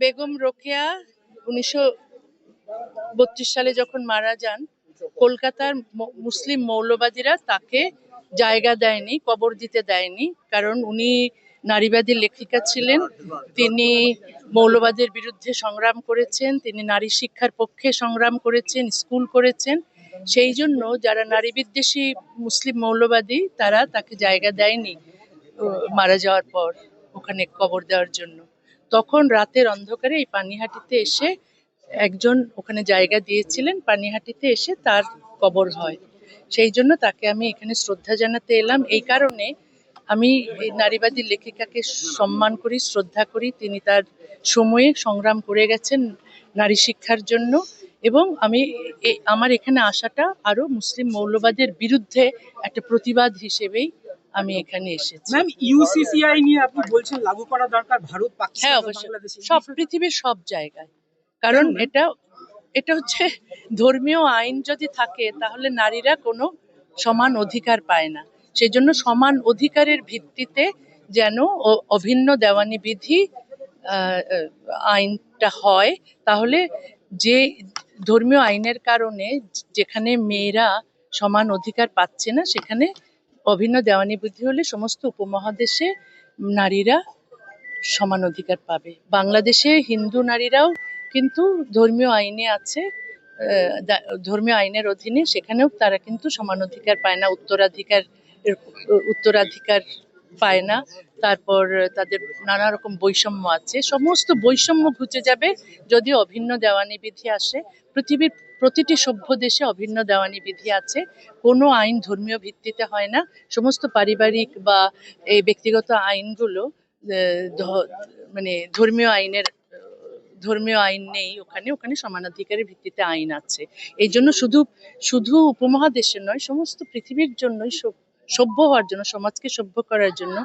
বেগম রোকেয়া 1932 সালে যখন মারা যান, কলকাতার মুসলিম মৌলবাদীরা তাকে জায়গা দেয়নি, কবর দিতে দেয়নি, কারণ উনি নারীবাদী লেখিকা ছিলেন। তিনি মৌলবাদের বিরুদ্ধে সংগ্রাম করেছেন, তিনি নারী শিক্ষার পক্ষে সংগ্রাম করেছেন, স্কুল করেছেন। সেই জন্য যারা নারী বিদ্বেষী মুসলিম মৌলবাদী তারা তাকে জায়গা দেয়নি মারা যাওয়ার পর ওখানে কবর দেওয়ার জন্য। তখন রাতের অন্ধকারে এই পানিহাটিতে এসে একজন ওখানে জায়গা দিয়েছিলেন, পানিহাটিতে এসে তার কবর হয়। সেই জন্য তাকে আমি এখানে শ্রদ্ধা জানাতে এলাম। এই কারণে আমি এই নারীবাদী লেখিকাকে সম্মান করি, শ্রদ্ধা করি। তিনি তার সময়ে সংগ্রাম করে গেছেন নারী শিক্ষার জন্য, এবং আমি আমার এখানে আসাটা আরো মুসলিম মৌলবাদের বিরুদ্ধে একটা প্রতিবাদ হিসেবেই আমি এখানে এসেছি। ম্যাম, ইউসিসিআই নিয়ে আপনি বলছেন লাগু করা দরকার ভারত পাকিস্তান। হ্যাঁ, অবশ্যই, সব পৃথিবীর সব জায়গায়। কারণ এটা হচ্ছে ধর্মীয় আইন যদি থাকে তাহলে নারীরা কোনো সমান অধিকার পায় না। সেই জন্য সমান অধিকারের ভিত্তিতে যেন অভিন্ন দেওয়ানি বিধি আইনটা হয়, তাহলে যে ধর্মীয় আইনের কারণে যেখানে মেয়েরা সমান অধিকার পাচ্ছে না সেখানে অভিন্ন দেওয়ানি বিধি হলে সমস্ত উপমহাদেশে নারীরা সমান অধিকার পাবে। বাংলাদেশে হিন্দু নারীরাও কিন্তু ধর্মীয় আইনে আছে, ধর্মীয় আইনের অধীনে সেখানেও তারা কিন্তু সমান অধিকার পায় না, উত্তরাধিকার পায় না। তারপর তাদের নানা রকম বৈষম্য আছে। সমস্ত বৈষম্য ঘুচে যাবে যদি অভিন্ন দেওয়ানি বিধি আসে। পৃথিবীর প্রতিটি সভ্য দেশে অভিন্ন দেওয়ানি বিধি আছে। কোনো আইন ধর্মীয় ভিত্তিতে হয় না। সমস্ত পারিবারিক বা এই ব্যক্তিগত আইনগুলো মানে ধর্মীয় আইন নেই ওখানে, ওখানে সমানাধিকারের ভিত্তিতে আইন আছে। এই জন্য শুধু উপমহাদেশের নয়, সমস্ত পৃথিবীর জন্যই সভ্য হওয়ার জন্য, সমাজকে সভ্য করার জন্য,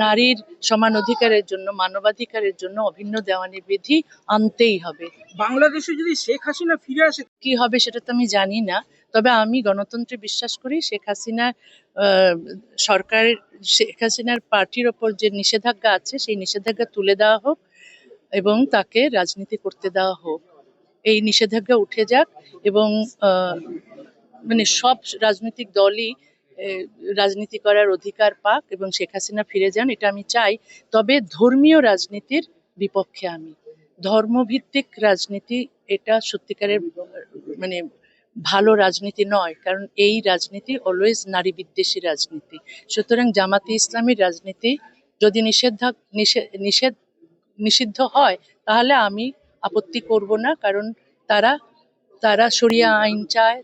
নারীর সমান অধিকারের জন্য, মানবাধিকারের জন্য অভিন্ন দেওয়ানি বিধি আনতেই হবে। বাংলাদেশে যদি শেখ হাসিনা ফিরে আসে কি হবে সেটা তো আমি জানি না, তবে আমি গণতন্ত্রে বিশ্বাস করি। শেখ হাসিনার পার্টির ওপর যে নিষেধাজ্ঞা আছে সেই নিষেধাজ্ঞা তুলে দেওয়া হোক এবং তাকে রাজনীতি করতে দেওয়া হোক। এই নিষেধাজ্ঞা উঠে যাক এবং মানে সব রাজনৈতিক দলই রাজনীতি করার অধিকার পাক এবং শেখ হাসিনা ফিরে যান, এটা আমি চাই। তবে ধর্মীয় রাজনীতির বিপক্ষে আমি। ধর্মভিত্তিক রাজনীতি এটা সত্যিকারের মানে ভালো রাজনীতি নয়, কারণ এই রাজনীতি অলওয়েজ নারী বিদ্বেষী রাজনীতি। সুতরাং জামাতে ইসলামীর রাজনীতি যদি নিষিদ্ধ হয় তাহলে আমি আপত্তি করব না, কারণ তারা শরিয়া আইন চায়,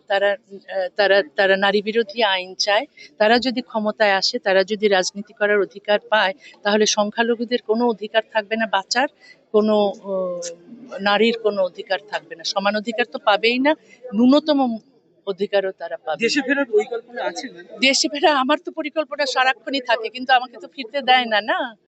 তারা নারী বিরোধী আইন চায়। তারা যদি ক্ষমতায় আসে, তারা যদি রাজনীতি করার অধিকার পায়, তাহলে সংখ্যালঘুদের কোনো অধিকার থাকবে না বাঁচার, কোনো নারীর কোনো অধিকার থাকবে না। সমান অধিকার তো পাবেই না, ন্যূনতম অধিকারও তারা পাবে। দেশে ফেরার পরিকল্পনা আছে? দেশে ফেরা আমার তো পরিকল্পনা সারাক্ষণই থাকে, কিন্তু আমাকে তো ফিরতে দেয় না।